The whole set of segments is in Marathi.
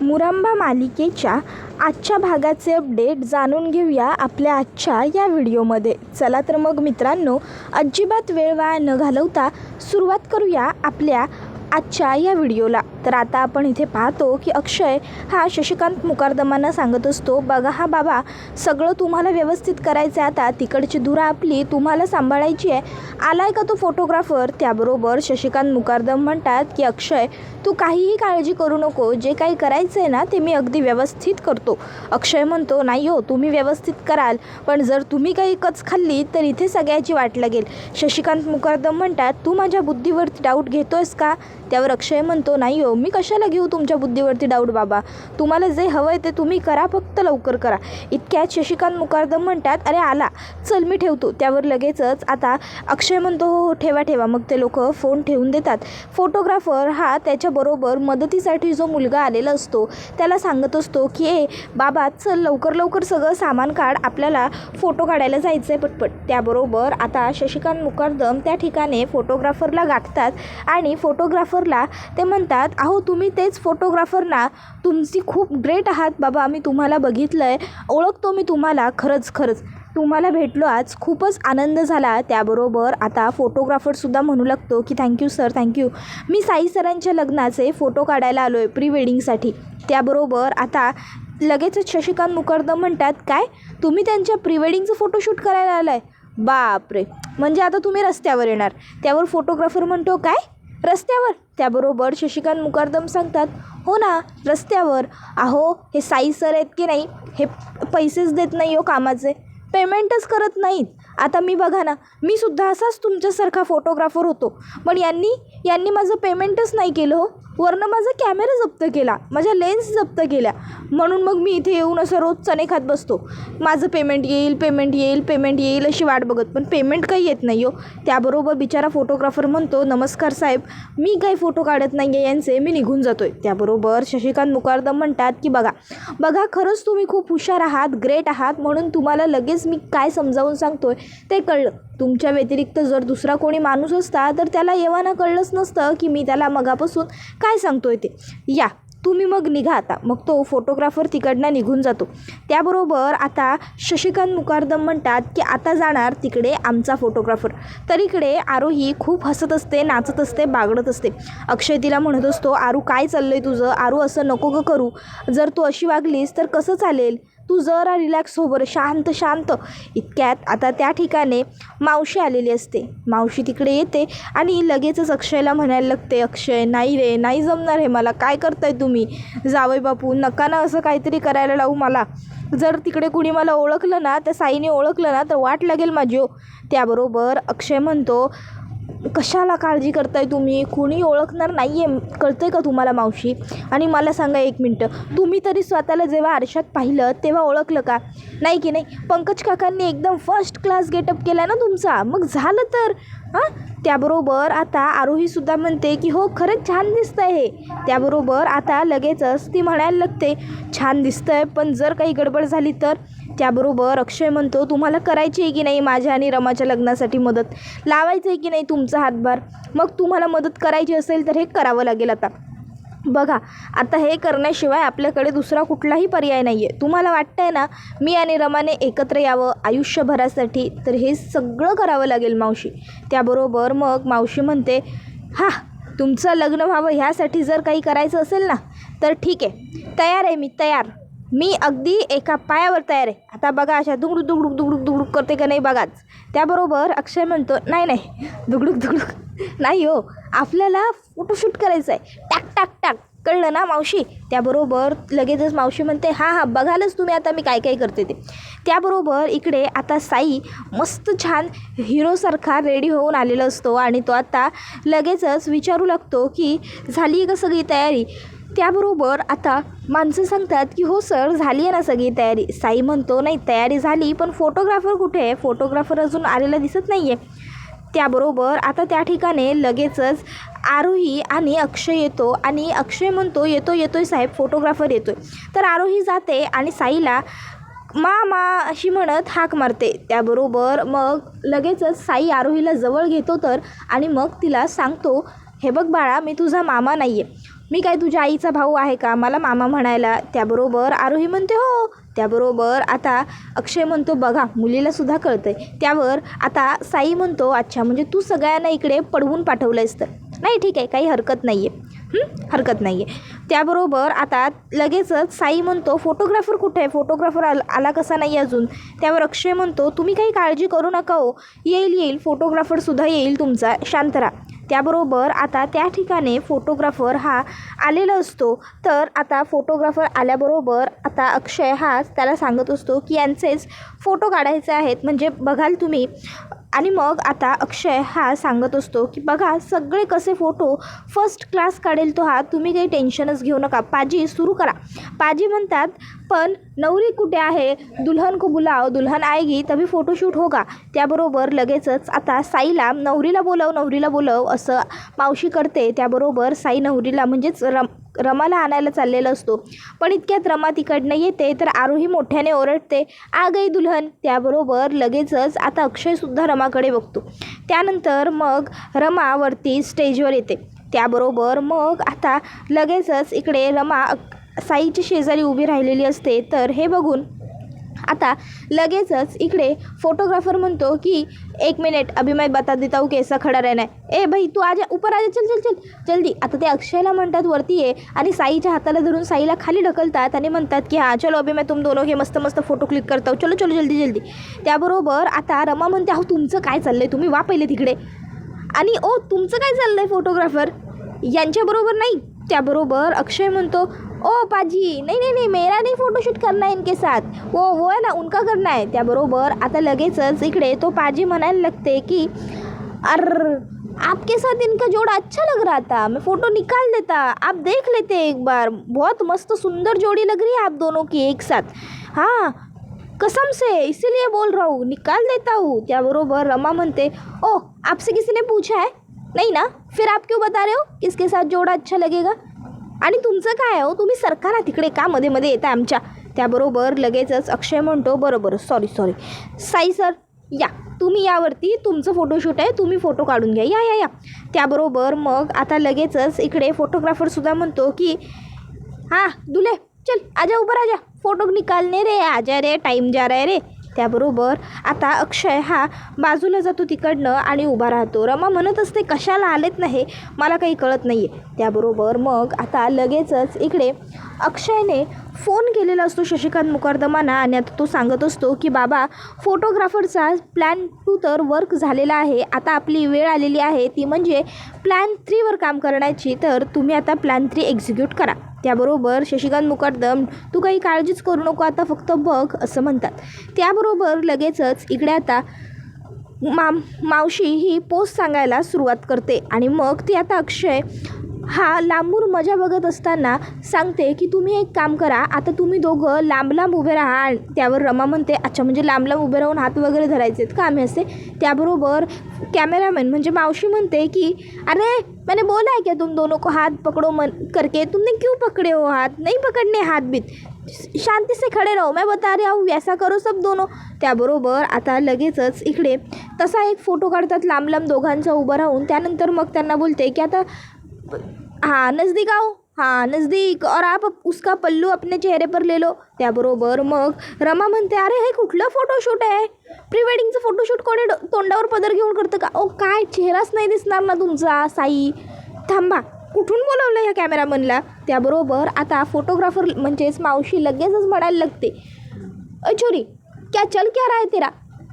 मुरांबा मालिकेच्या आजच्या भागाचे अपडेट जाणून घेऊया आपल्या आजच्या या व्हिडिओमध्ये. चला तर मग मित्रांनो, अजिबात वेळ वाया न घालवता सुरुवात करूया आपल्या आजच्या या व्हिडिओला. तर आता आपण इथे पाहतो की अक्षय हा शशिकांत मुकादमांना सांगत असतो, बघा हा बाबा, सगळं तुम्हाला व्यवस्थित करायचं आहे, आता तिकडची धुरा आपली तुम्हाला सांभाळायची आहे. आलाय का तो फोटोग्राफर? त्याबरोबर शशिकांत मुकादम म्हणतात की अक्षय, तू काहीही काळजी करू नको, जे काही करायचं आहे ना ते मी अगदी व्यवस्थित करतो. अक्षय म्हणतो, नाही हो, तुम्ही व्यवस्थित कराल, पण जर तुम्ही काही कच खाल्ली तर इथे सगळ्याची वाट लागेल. शशिकांत मुकादम म्हणतात, तू माझ्या बुद्धीवरती डाऊट घेतोयस का? त्यावर अक्षय म्हणतो, नाही हो, मी कशाला घेऊ तुमच्या बुद्धीवरती डाऊट बाबा, तुम्हाला जे हवं आहे ते तुम्ही करा, फक्त लवकर करा. इतक्यात शशिकांत मुकादम म्हणतात, अरे आला, चल मी ठेवतो. त्यावर लगेचच आता अक्षय म्हणतो, हो हो ठेवा ठेवा. मग ते लोक फोन ठेवून देतात. फोटोग्राफर हा त्याच्याबरोबर मदतीसाठी जो मुलगा आलेला असतो त्याला सांगत असतो की ए बाबा, चल लवकर लवकर सगळं सामान काढ, आपल्याला फोटो काढायला जायचं आहे पटपट. त्याबरोबर आता शशिकांत मुकादम त्या ठिकाणी फोटोग्राफरला गाठतात आणि फोटोग्राफरला ते म्हणतात, अहो तुम्ही तेच फोटोग्राफर ना, तुमची खूप ग्रेट आहात बाबा, मी तुम्हाला बघितलं आहे, ओळखतो मी तुम्हाला, खरंच खरंच तुम्हाला भेटलो आज, खूपच आनंद झाला. त्याबरोबर आता फोटोग्राफरसुद्धा म्हणू लागतो की थँक्यू सर, थँक्यू, मी साई सरांच्या लग्नाचे फोटो काढायला आलो आहे प्री वेडिंगसाठी. त्याबरोबर आता लगेचच शशिकांत मुकादम म्हणतात, काय तुम्ही त्यांच्या प्री वेडिंगचं फोटोशूट करायला आला आहे? बापरे, म्हणजे आता तुम्ही रस्त्यावर येणार? त्यावर फोटोग्राफर म्हणतो, काय रस्त्यावर? त्याबरोबर शशिकांत मुकादम सांगतात, हो ना रस्त्यावर. अहो हे साई सर आहेत की नाही, हे पैसेच देत नाही हो कामाचे, पेमेंटच करत नाहीत. आता मी बघा ना, मी सुद्धा असाच तुमच्यासारखा फोटोग्राफर होतो, पण यांनी माझं पेमेंटच नाही केलं हो, वरनं माझा कॅमेरा जप्त केला, माझ्या लेन्स जप्त केल्या, म्हणून मग मी इथे येऊन असं रोज चणे खात बसतो, माझं पेमेंट येईल पेमेंट येईल पेमेंट येईल अशी वाट बघत, पण पेमेंट काही येत नाही हो. त्याबरोबर बिचारा फोटोग्राफर म्हणतो, नमस्कार साहेब, मी काही फोटो काढत नाही आहे यांचे, मी निघून जातो आहे. त्याबरोबर शशिकांत मुकादम म्हणतात की बघा खरंच तुम्ही खूप हुशार आहात, ग्रेट आहात, म्हणून तुम्हाला लगेच मी काय समजावून सांगतोय ते कळलं. तुमच्या व्यतिरिक्त जर दुसरा कोणी माणूस असता तर त्याला येवाना कळलंच नसतं की मी त्याला मगापासून काय सांगतोय ते. या तुम्ही मग निघा आता. मग तो फोटोग्राफर तिकडनं निघून जातो. त्याबरोबर आता शशिकांत मुकादम म्हणतात की आता जाणार तिकडे आमचा फोटोग्राफर. तर इकडे आरोही खूप हसत असते, नाचत असते, बागडत असते. अक्षय तिला म्हणत असतो, आरू काय चाललं आहे तुझं? आरू असं नको ग करू, जर तू अशी वागलीस तर कसं चालेल, तू जरा रिलॅक्स हो बरं, शांत शांत. इतक्यात आता त्या ठिकाणी मावशी आलेली असते. मावशी तिकडे येते आणि लगेचच अक्षयला म्हणायला लागते, अक्षय नाही रे, नाही जमणार हे मला, काय करताय तुम्ही? जावई बापू, नका ना असं काहीतरी करायला लावू मला, जर तिकडे कुणी मला ओळखलं ना, त्या साईने ओळखलं ना तर वाट लागेल माझी हो. त्याबरोबर अक्षय म्हणतो, कशाला काळजी करताय तुम्ही, कुणी ओळखणार नाही आहे, कळतं आहे का तुम्हाला मावशी? आणि मला सांगा एक मिनटं, तुम्ही तरी स्वतःला जेव्हा आरशात पाहिलं तेव्हा ओळखलं का? नाही की नाही? पंकज काकांनी एकदम फर्स्ट क्लास गेटअप केला ना तुमचा, मग झालं तर हां. त्याबरोबर आता आरोहीसुद्धा म्हणते की हो खरंच छान दिसतं आहे हे. त्याबरोबर आता लगेचच ती म्हणायला लागते, छान दिसतं आहे, पण जर काही गडबड झाली तर? त्याबरोबर अक्षय म्हणतो, तुम्हाला करायची आहे की नाही माझ्या आणि रमाच्या लग्नासाठी मदत, लावायचं आहे की नाही तुमचा हातभार? मग तुम्हाला मदत करायची असेल तर हे करावं लागेल. आता बघा, आता हे करण्याशिवाय आपल्याकडे दुसरा कुठलाही पर्याय नाही आहे. तुम्हाला वाटतं आहे ना मी आणि रमाने एकत्र यावं आयुष्यभरासाठी, तर हे सगळं करावं लागेल मावशी. त्याबरोबर मग मावशी म्हणते, हा तुमचं लग्न व्हावं ह्यासाठी जर काही करायचं असेल ना तर ठीक आहे, तयार आहे मी, तयार, मी अगदी एका पायावर तयार आहे. आता बघा अशा दुगडूक दुगडूक दुगडूक दुगडूक करते का नाही बघाच. त्याबरोबर अक्षय म्हणतो, नाही नाही दुगडूक दुगडूक नाही हो, आपल्याला फोटोशूट करायचं आहे, टाक टाक टाक, कळलं ना मावशी? त्याबरोबर लगेचच मावशी म्हणते, हां हां बघालच तुम्ही आता मी काय काय करते ते. त्याबरोबर इकडे आता साई मस्त छान हिरोसारखा रेडी होऊन आलेला असतो आणि तो आता लगेचच विचारू लागतो की झाली आहे का सगळी तयारी? त्याबरोबर आता माणसं सांगतात की हो सर, झाली आहे ना सगळी तयारी. साई म्हणतो, नाही तयारी झाली, पण फोटोग्राफर कुठे आहे? फोटोग्राफर अजून आलेला दिसत नाही आहे. त्याबरोबर आता त्या ठिकाणी लगेचच आरोही आणि अक्षय येतो आणि अक्षय म्हणतो, येतोय साहेब, फोटोग्राफर येतोय. तर आरोही जाते आणि साईला मा अशी म्हणत हाक मारते. त्याबरोबर मग लगेचच साई आरोहीला जवळ घेतो तर आणि मग तिला सांगतो, हे बघ बाळा, मी तुझा मामा नाही आहे, मी काय तुझ्या आईचा भाऊ आहे का मला मामा म्हणायला? त्याबरोबर आरोही म्हणते हो. त्याबरोबर आता अक्षय म्हणतो बघा मुलीलासुद्धा कळतं आहे. त्यावर आता साई म्हणतो अच्छा म्हणजे तू सगळ्यांना इकडे पडवून पाठवलं आहेस तर. नाही ठीक आहे काही हरकत नाही आहे, हरकत नाही आहे. त्याबरोबर आता लगेचच साई म्हणतो फोटोग्राफर कुठे आहे? फोटोग्राफर आला कसा नाही अजून? त्यावर अक्षय म्हणतो तुम्ही काही काळजी करू नका हो, येईल फोटोग्राफरसुद्धा येईल तुमचा, शांत राहा. त्याबरोबर आता त्या ठिकाणी फोटोग्राफर हा आलेला असतो. तर आता फोटोग्राफर आल्याबरोबर आता अक्षय हा त्याला सांगत असतो की यांचेच फोटो काढायचे आहेत म्हणजे बघाल तुम्ही. आणि मग आता अक्षय हा सांगत असतो की बघा सगळे कसे फोटो फर्स्ट क्लास काढेल तो हा, तुम्ही काही टेन्शनच घेऊ नका. पाजी सुरू करा. पाजी म्हणतात पण नवरी कुठे आहे? दुल्हन को बुलाव, दुल्हन आएगी तभी फोटोशूट होगा. त्याबरोबर लगेचच आता साईला नवरीला बोलव असं मावशी करते. त्याबरोबर साई नवरीला म्हणजेच रमाला आणायला चाललेला असतो. पण इतक्यात रमा तिकडनं येते तर आरोही मोठ्याने ओरडते आ गई दुल्हन. त्याबरोबर लगेचच आता अक्षयसुद्धा रमाकडे बघतो. त्यानंतर मग रमावरती स्टेजवर येते. त्याबरोबर मग आता लगेचच इकडे रमा साईच्या शेजारी उभी राहिलेली असते. तर हे बघून आता लगेचच इकडे फोटोग्राफर म्हणतो की 1 मिनट अभी मैं बता देता हूँ कैसा खड़ा रहना है. ए भाई तू आजा ऊपर आजा, चल चल चल जल्दी. आता ते अक्षयला म्हणतात वरती ये आणि साईच्या हाताला धरून साईला खाली ढकलतात आणि म्हणतात की हां चलो अभी मैं तुम दोनों के मस्त मस्त फोटो क्लिक करता हूँ, चलो चलो जल्दी जल्दी. त्याबरोबर आता रमा म्हणते अहो तुमचं काय चाललं आहे, तुम्ही वा पहिले तिकडे. आणि ओ तुमचं काय चाललं आहे फोटोग्राफर यांच्याबरोबर नाही. त्याबरोबर अक्षय म्हणतो ओ पाजी नहीं मेरा नहीं फ़ोटोशूट करना है इनके साथ, वो है ना उनका करना है. त्याबरोबर आता लगेचच इकडे तो पाजी म्हणायला लगते की आपके साथ इनका जोड़ा अच्छा लग रहा था, मैं फ़ोटो निकाल देता, आप देख लेते एक बार, बहुत मस्त सुंदर जोड़ी लग रही है आप दोनों की एक साथ. हाँ कसम से इसीलिए बोल रहा हूँ, निकाल देता हूँ. त्याबरोबर रमा म्हणते ओ आपसे किसी ने पूछा है? नहीं ना, फिर आप क्यों बता रहे हो किसके साथ जोड़ा अच्छा लगेगा? आणि तुमचं काय हो, तुम्ही सरका ना तिकडे का मध्ये मध्ये येता आमच्या. त्याबरोबर लगेचच अक्षय म्हणतो बरोबर सॉरी साई सर या तुम्ही यावरती तुमचं फोटोशूट आहे, तुम्ही फोटो काढून घ्या, या. त्याबरोबर मग आता लगेचच इकडे फोटोग्राफरसुद्धा म्हणतो की हाँ दुल्हे चल आजा ऊपर आजा, फोटो निकालने रे, आजा रे टाईम जा रहा है रे. त्याबरोबर आता अक्षय हा बाजूला जातो तिकडनं आणि उभा राहतो. रमा म्हणत असते कशाला आलेत नाही मला काही कळत नाही आहे. त्याबरोबर मग आता लगेचच इकडे अक्षयने फोन केलेला असतो शशिकांत मुकर्दमांना आणि आता तो सांगत असतो की बाबा फोटोग्राफरचा प्लॅन 2 तर वर्क झालेला आहे, आता आपली वेळ आलेली आहे ती म्हणजे प्लॅन 3वर काम करण्याची, तर तुम्ही आता प्लॅन 3 एक्झिक्यूट करा. त्याबरोबर शशिकांत मुकर्दम तू काही काळजीच करू नको आता फक्त बघ असं म्हणतात. त्याबरोबर लगेचच इकडे आता मावशी ही पोस्ट सांगायला सुरुवात करते आणि मग ती आता अक्षय हा लांबून मजा बघत असताना सांगते की तुम्ही एक काम करा, आता तुम्ही दोघं लांब उभे राहा. त्यावर रमा म्हणते अच्छा म्हणजे लांब उभे राहून हात वगैरे धरायचे आहेत का आम्ही असे. त्याबरोबर कॅमेरामॅन म्हणजे मावशी म्हणते की अरे मैंने बोला है क्या तुम दोनों को हाथ पकड़ो करके, तुमने क्यों पकड़े हो हाथ, नहीं पकड़ने हाथ बीत, शांति से खड़े रहो, मैं बता रहा हूँ वैसा करो सब दोनों. त्याबरोबर आता लगेचच इकडे तसा एक फोटो काढतात लांब दोघांचा उभं राहून. त्यानंतर मग त्यांना बोलते की आता हाँ नज़दीक आओ, हाँ नज़दीक, और आप उसका पल्लू अपने चेहरे पर ले लो. त्याबरोबर मग रमा म्हणते अरे हे कुठलं फोटोशूट आहे, प्री वेडिंगचं फोटोशूट कोणी तोंडावर पदर घेऊन करतं का? ओ काय चेहराच नाही दिसणार ना तुमचा साई, थांबा कुठून बोलवलं ह्या कॅमेरामनला. त्याबरोबर आता फोटोग्राफर म्हणजेच मावशी लगेचच म्हणायला लागते अ छोरी क्या चल क्या रहा है तेरा,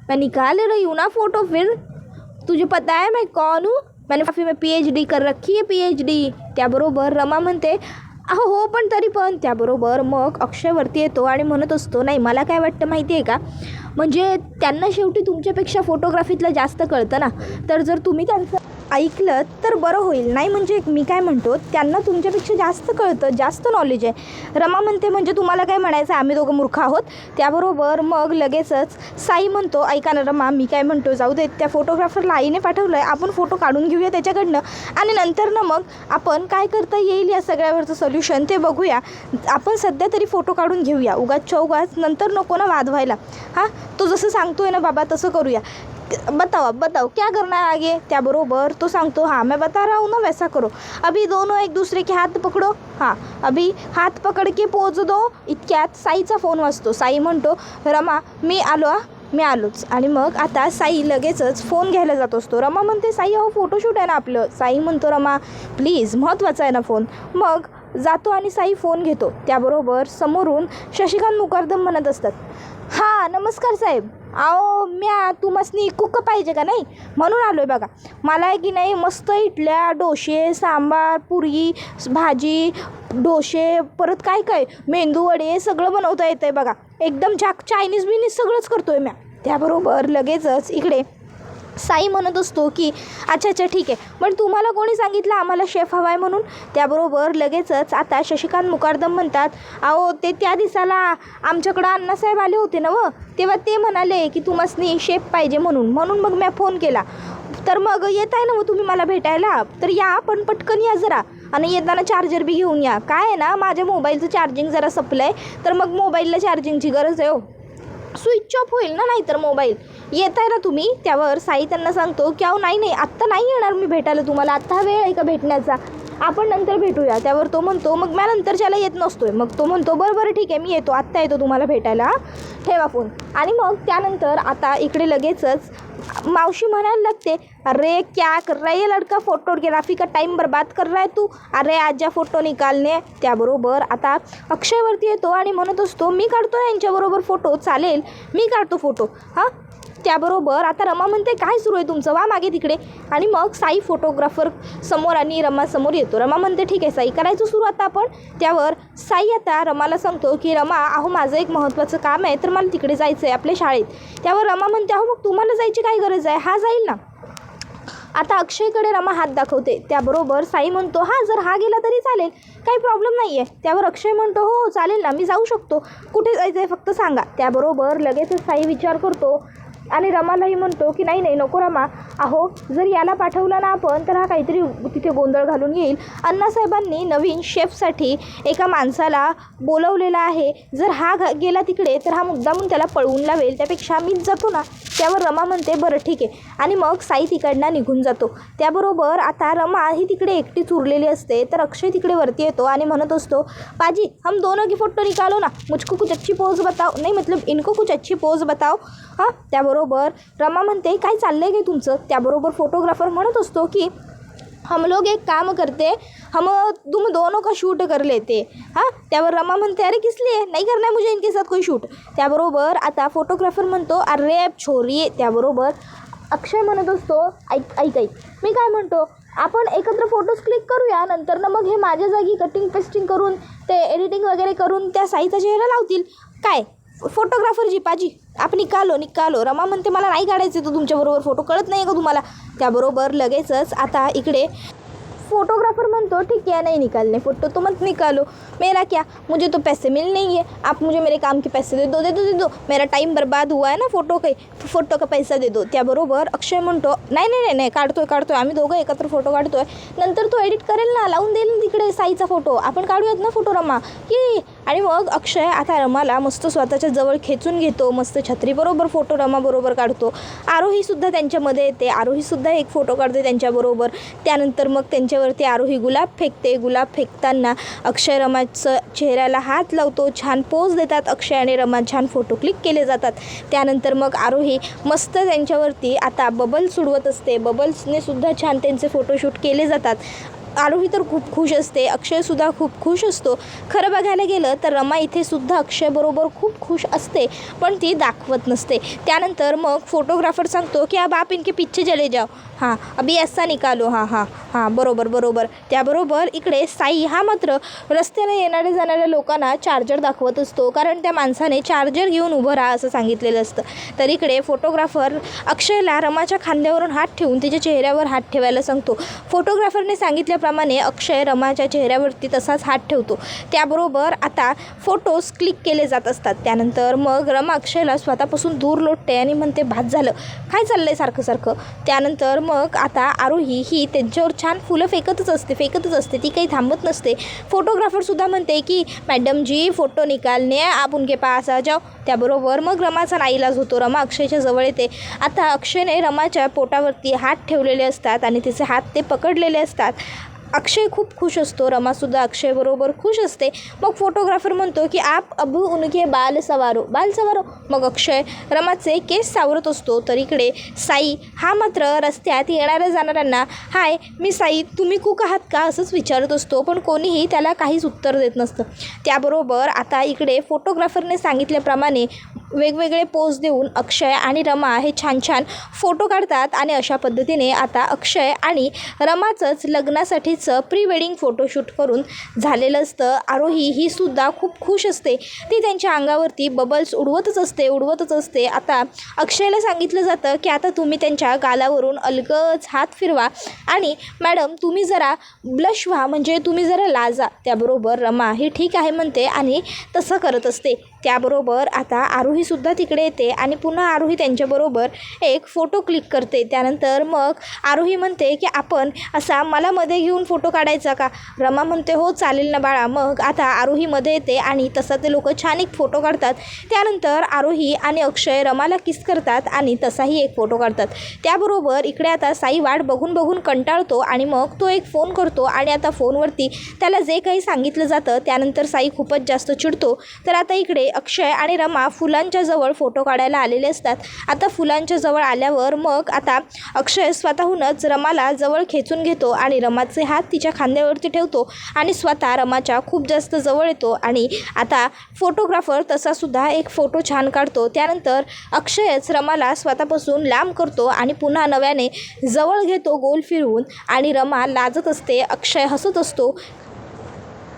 मैं निकाल रही हूँ ना फोटो, फिर तुझे पता है मैं कौन हूँ, मैंने काफ़ी में PhD कर रखी है PhD. त्याबरोबर रमा म्हणते अहो हो पण तरी पण. त्याबरोबर मग अक्षयवरती येतो आणि म्हणत असतो नाही मला काय वाटतं माहिती आहे का, म्हणजे त्यांना शेवटी तुमच्यापेक्षा फोटोग्राफीतलं जास्त कळतं ना, तर जर तुम्ही त्यांचं ऐकलं तर बरं होईल. नाही म्हणजे मी काय म्हणतो त्यांना तुमच्यापेक्षा जास्त कळतं, जास्त नॉलेज आहे. रमा म्हणते म्हणजे तुम्हाला काय म्हणायचं आम्ही दोघं मूर्ख आहोत. त्याबरोबर मग लगेचच साई म्हणतो ऐका ना रमा मी काय म्हणतो जाऊ दे, त्या फोटोग्राफरला आईने पाठवलं आहे, आपण फोटो काढून घेऊया त्याच्याकडनं आणि नंतर ना मग आपण काय करता येईल या सगळ्यावरचं सोल्युशन ते बघूया. आपण सध्या तरी फोटो काढून घेऊया, उगाच नंतर नको ना वाद व्हायला. हां तो जसं सांगतोय ना बाबा तसं करूया. बताओ अब बताओ क्या करना है आगे। त्याबरोबर तो सांगतो हाँ मैं बता रहा हूँ ना वैसा करो, अभी दोनों एक दूसरे के हाथ पकडो, हां अभी हात पकड के पोज दो। इतक्यात साईचा फोन वाजतो। साई म्हणतो रमा मी आलो मी आलोच। आणि मग आता साई लगेचच फोन घ्यायला जात असतो। रमा म्हणते साई अहो फोटोशूट आहे ना आपलं। साई म्हणतो रमा प्लीज महत्त्वाचा आहे ना फोन। मग जातो आणि साई फोन घेतो। त्याबरोबर समोरून शशिकांत मुकादम म्हणत असतात हां नमस्कार साहेब, अहो म्या तुमसनी कुक पाहिजे का नाही म्हणून आलो आहे बघा। मला आहे की नाही मस्त इडल्या डोसे सांबार पुरी भाजी डोसे परत काय काय मेंदू वडे सगळं बनवता येतं आहे बघा, एकदम चायनीज बिनीज सगळंच करतो आहे म्या। त्याबरोबर लगेचच इकडे साई म्हणत असतो की अच्छा अच्छा ठीक आहे, पण तुम्हाला कोणी सांगितलं आम्हाला शेफ हवा आहे म्हणून। त्याबरोबर लगेचच आता शशिकांत मुकादम म्हणतात अहो ते त्या दिवसाला आमच्याकडं अण्णासाहेब आले होते ना तेव्हा ते म्हणाले की तुम्हासनी शेफ पाहिजे म्हणून मग मी फोन केला। तर मग येत आहे ना मग तुम्ही मला भेटायला, तर या पण पटकन या जरा आणि येताना चार्जर बी घेऊन या। काय आहे ना माझ्या मोबाईलचं चार्जिंग जरा संपलं आहे, तर मग मोबाईलला चार्जिंगची गरज आहे स्विच ऑफ होईल ना नाहीतर मोबाईल। येत आहे ना तुम्ही। त्यावर साई त्यांना सांगतो की अहो नाही आत्ता नाही येणार मी भेटायला तुम्हाला, आत्ता हा वेळ आहे का भेटण्याचा, आपण नंतर भेटूया। त्यावर तो म्हणतो मग मी नंतरच्याला येत नसतोय। मग तो म्हणतो बरं ठीक आहे मी येतो, आत्ता येतो तुम्हाला भेटायला, ठेवा फोन। आणि मग त्यानंतर आता इकडे लगेचच मावशी म्हणायला लागते अरे क्या कर रहा है ये लड़का, फोटोग्राफी का टाइम बर्बाद कर रहा है तू, अरे आजा फोटो निकालने। त्याबरोबर आता अक्षयवरती येतो आणि म्हणत असतो मी काढतो यांच्याबरोबर फोटो, चालेल मी काढतो फोटो हां। त्याबरोबर आता रमा म्हणते काय सुरू आहे तुमचं, वा मागे तिकडे। आणि मग साई फोटोग्राफर समोर आणि रमासमोर येतो। रमा म्हणते ठीक आहे साई करायचं सुरू आता आपण। त्यावर साई आता रमाला सांगतो की रमा अहो माझं एक महत्त्वाचं काम आहे तर मला तिकडे जायचं आहे आपल्या शाळेत। त्यावर रमा म्हणते अहो मग तुम्हाला जायची काय गरज आहे, हा जाईल ना। आता अक्षयकडे रमा हात दाखवते। त्याबरोबर साई म्हणतो हां जर हा गेला तरी चालेल काही प्रॉब्लेम नाही आहे। त्यावर अक्षय म्हणतो हो चालेल ना मी जाऊ शकतो, कुठे जायचं आहे फक्त सांगा। त्याबरोबर लगेचच साई विचार करतो आणि रमालाही म्हणतो की नाही नको रमा, अहो जर याला पाठवलं ना आपण तर हा काहीतरी तिथे गोंधळ घालून येईल। अण्णासाहेबांनी नवीन शेफसाठी एका माणसाला बोलवलेलं आहे, जर हा गेला तिकडे तर हा मुद्दामून त्याला पळवून लावेल, त्यापेक्षा मीच जातो ना। त्यावर रमा म्हणते बरं ठीक आहे आणि मग साई तिकडनं निघून जातो। त्याबरोबर आता रमा ही तिकडे एकटीच उरलेली असते, तर अक्षय तिकडे वरती येतो आणि म्हणत असतो पाजी हम दोनों की फ़ोटो निकालो ना, मुझको कुछ अच्छी पोज बताओ, नहीं मतलब इनको कुछ अच्छी पोज बताओ हां। त्याबरोबर रमा म्हणते काय चाललं आहे काय तुमचं। त्याबरोबर फोटोग्राफर म्हणत असतो की हम लोग एक काम करते हम तुम दोनों का शूट कर लेते हाँ। त्यावर रमा म्हणते अरे किस लिए नहीं करना है मुझे इनके साथ कोई शूट। त्याबरोबर आता फोटोग्राफर म्हणतो अरे छोरी। त्याबरोबर अक्षय म्हणत असतो ऐक मी काय म्हणतो आपण एकत्र फोटोज क्लिक करूया, नंतर ना मग हे माझ्या जागी कटिंग पेस्टिंग करून ते एडिटिंग वगैरे करून त्या साईचा चेहरा लावतील काय। फोटोग्राफर जी पाजी आपण निकालो। रमा म्हणते मला नाही काढायचे तो तुमच्याबरोबर फोटो, कळत नाही का तुम्हाला। त्याबरोबर लगेचच आता इकडे फोटोग्राफर म्हणतो ठीक है नहीं निकालने फ़ोटो तो मत निकालो, मेरा क्या मुझे तो पैसे मिल नहीं है, आप मुझे मेरे काम के पैसे दे दो, मेरा टाइम बर्बाद हुआ है ना फ़ोटो का पैसा दे दो। त्याबरोबर अक्षय म्हणतो नाही काढतोय आम्ही दोघं एकत्र फोटो काढतोय, नंतर तो एडिट करेल ना लावून देईल ना तिकडे साईचा फोटो, आपण काढूयात ना फोटो रमा की। आणि मग अक्षय आता रमाला मस्त स्वतःच्या जवळ खेचून घेतो, मस्त छत्रीबरोबर फोटो रमाबरोबर काढतो। आरोहीसुद्धा त्यांच्यामध्ये येते, आरोहीसुद्धा एक फोटो काढते त्यांच्याबरोबर। त्यानंतर मग त्यांच्यावरती आरोही गुलाब फेकते, गुलाब फेकताना अक्षय रमाचं चेहऱ्याला हात लावतो, छान पोज देतात अक्षय आणि रमा, छान फोटो क्लिक केले जातात। त्यानंतर मग आरोही मस्त त्यांच्यावरती आता बबल्स उडवत असते, बबल्सने सुद्धा छान त्यांचे फोटोशूट केले जातात। आरोही तर खूप खुश असते, अक्षयसुद्धा खूप खुश असतो। खरं बघायला गेलं तर रमा इथे सुद्धा अक्षयबरोबर खूप खुश असते, पण ती दाखवत नसते। त्यानंतर मग फोटोग्राफर सांगतो की अब आप इनके पीछे चले जाओ, हां अभी ऐसा निकालो, हां बरोबर। त्याबरोबर इकडे साई हा मात्र रस्त्याने येणारे जाणाऱ्या लोकांना चार्जर दाखवत असतो, कारण त्या माणसाने चार्जर घेऊन उभं राहा असं सांगितलेलं असतं। तर इकडे फोटोग्राफर अक्षयला रमाच्या खांद्यावरून हात ठेवून तिच्या चेहऱ्यावर हात ठेवायला सांगतो। फोटोग्राफरने सांगितल्याप्रमाणे सांगितल्याप्रमाणे अक्षय रमाच्या चेहऱ्यावरती तसाच हात ठेवतो. त्याबरोबर आता फोटोज क्लिक केले जात असतात. त्यानंतर मग रमा अक्षयला स्वतःपासून दूर लोटते आणि म्हणते, बाद झालं, काय चाललं आहे सारखं सारखं. त्यानंतर मग आता आरोही ही त्यांच्यावर छान फुलं फेकतच असते. ती काही थांबत नसते. फोटोग्राफरसुद्धा म्हणते की मॅडम जी फोटो निकालने आप उनके पास आ जाओ. त्याबरोबर मग रमाचा नाईलाज होतो. रमा अक्षयच्या जवळ येते. आता अक्षयने रमाच्या पोटावरती हात ठेवलेले असतात आणि तिचे हात ते पकडलेले असतात. अक्षय खूप खुश असतो. रमासुद्धा अक्षयबरोबर खुश असते. मग फोटोग्राफर म्हणतो की आप अब उनके बाल सवारो. मग अक्षय रमाचे केस सावरत असतो. तर इकडे साई हा मात्र रस्त्यात येणाऱ्या जाणाऱ्यांना, हाय मी साई, तुम्ही कुक आहात का, असंच विचारत असतो. पण कोणीही त्याला काहीच उत्तर देत नसतं. त्याबरोबर आता इकडे फोटोग्राफरने सांगितल्याप्रमाणे वेगवेगळे पोज देऊन अक्षय आणि रमा हे छान छान फोटो काढतात. आणि अशा पद्धतीने आता अक्षय आणि रमाचंच लग्नासाठीचं प्री वेडिंग फोटोशूट करून झालेलं असतं. आरोही ही सुद्धा खूप खुश असते. ती त्यांच्या अंगावरती बबल्स उडवतच असते. आता अक्षयला सांगितलं जातं की आता तुम्ही त्यांच्या गालावरून अलगद हात फिरवा आणि मॅडम तुम्ही जरा ब्लश व्हा, म्हणजे तुम्ही जरा लाजा. त्याबरोबर रमा ही ठीक आहे म्हणते आणि तसं करत असते. त्याबरोबर आता आरोहीसुद्धा तिकडे येते आणि पुन्हा आरोही त्यांच्याबरोबर एक फोटो क्लिक करते. त्यानंतर मग आरोही म्हणते की आपण असा मला मध्ये घेऊन फोटो काढायचा का. रमा म्हणते हो चालेल ना बाळा. मग आता आरोही मध्ये येते आणि तसा ते लोक छान एक फोटो काढतात. त्यानंतर आरोही आणि अक्षय रमाला किस करतात आणि तसाही एक फोटो काढतात. त्याबरोबर इकडे आता साई वाट बघून कंटाळतो आणि मग तो एक फोन करतो आणि आता फोनवरती त्याला जे काही सांगितलं जातं त्यानंतर साई खूपच जास्त चिडतो. तर आता इकडे अक्षय आणि रमा फुलांच्या जवळ फोटो काढायला आलेले असतात. आता फुलांच्या जवळ आल्यावर मग आता अक्षय स्वतःहूनच रमाला जवळ खेचून घेतो आणि रमाचे हात तिच्या खांद्यावरती ठेवतो आणि स्वतः रमाच्या खूप जास्त जवळ येतो. आणि आता फोटोग्राफर तसासुद्धा एक फोटो छान काढतो. त्यानंतर अक्षयच रमाला स्वतःपासून लांब करतो आणि पुन्हा नव्याने जवळ घेतो गोल फिरवून आणि रमा लाजत असते. अक्षय हसत असतो.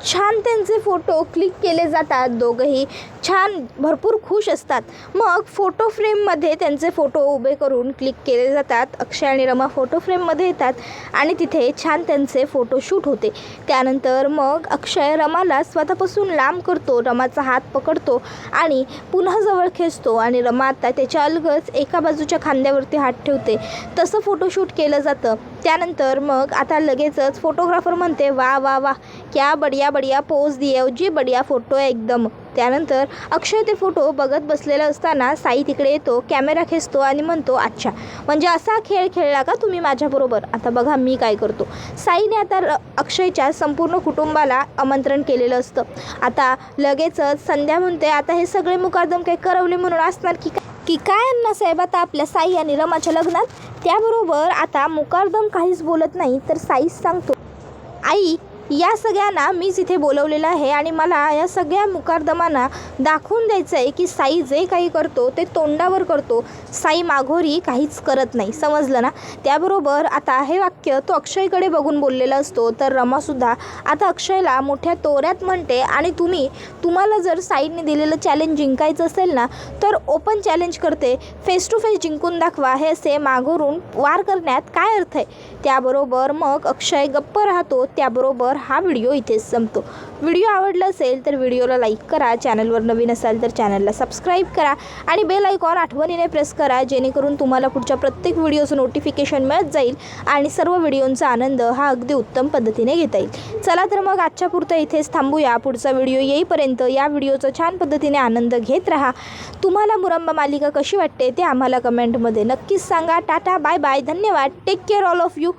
छान त्यांचे फोटो क्लिक केले जातात. दोघंही छान भरपूर खुश असतात. मग फोटो फ्रेममध्ये त्यांचे फोटो उभे करून क्लिक केले जातात. अक्षय आणि रमा फोटो फ्रेममध्ये येतात आणि तिथे छान त्यांचे फोटोशूट होते. त्यानंतर मग अक्षय रमाला स्वतःपासून लांब करतो. रमाचा हात पकडतो आणि पुन्हा जवळ खेचतो आणि रमा आता त्याच्या अलगच एका बाजूच्या खांद्यावरती हात ठेवते. तसं फोटोशूट केलं जातं. त्यानंतर मग आता लगेचच फोटोग्राफर म्हणते, वा वा वा, क्या बढ़िया पोज दिए जी, बढ़िया फोटो आहे एकदम. त्यानंतर अक्षय ते फोटो बघत बसलेला असताना साई तिकडे येतो, कॅमेरा खेचतो आणि म्हणतो, अच्छा म्हणजे असा खेळ खेळला का तुम्ही माझ्याबरोबर, आता बघा मी काय करतो. साईने आता अक्षयच्या संपूर्ण कुटुंबाला आमंत्रण केलेलं असतं. आता लगेचच संध्या म्हणते, आता हे सगळे मुकादम काही करवले म्हणून असणार की काय अण्णासाहेब आता आपल्या साई आणि रमाच्या लग्नात. त्याबरोबर आता मुकादम काहीच बोलत नाही तर साईच सांगतो, आई या सगळ्यांना मीच इथे बोलवलेलं आहे आणि मला या सगळ्या मुकादमांना दाखवून द्यायचं आहे की साई जे काही करतो ते तोंडावर करतो, साई माघोरी काहीच करत नाही, समजलं ना. त्याबरोबर आता हे वाक्य तो अक्षयकडे बघून बोललेला असतो. तर रमासुद्धा आता अक्षयला मोठ्या तोऱ्यात म्हणते, आणि तुम्हाला जर साईने दिलेलं चॅलेंज जिंकायचं असेल ना तर ओपन चॅलेंज करते, फेस टू फेस जिंकून दाखवा, हे असे माघोरून वार करण्यात काय अर्थ आहे. त्याबरोबर मग अक्षय गप्प राहतो. त्याबरोबर हा व्हिडिओ इथेच संपतो. व्हिडिओ आवडला असेल तर व्हिडिओला लाईक करा, चॅनलवर नवीन असाल तर चॅनलला सबस्क्राईब करा आणि बेल आयकॉन आठवणीने प्रेस करा, जेणेकरून तुम्हाला पुढच्या प्रत्येक व्हिडिओचं नोटिफिकेशन मिळत जाईल आणि सर्व व्हिडिओंचा आनंद हा अगदी उत्तम पद्धतीने घेता येईल. चला तर मग आजच्या पुरतं इथेच थांबूया. पुढचा व्हिडिओ येईपर्यंत या व्हिडिओचा छान पद्धतीने आनंद घेत राहा. तुम्हाला मुरंबा मालिका कशी वाटते ते आम्हाला कमेंटमध्ये नक्कीच सांगा. टाटा, बाय बाय, धन्यवाद, take care all of you.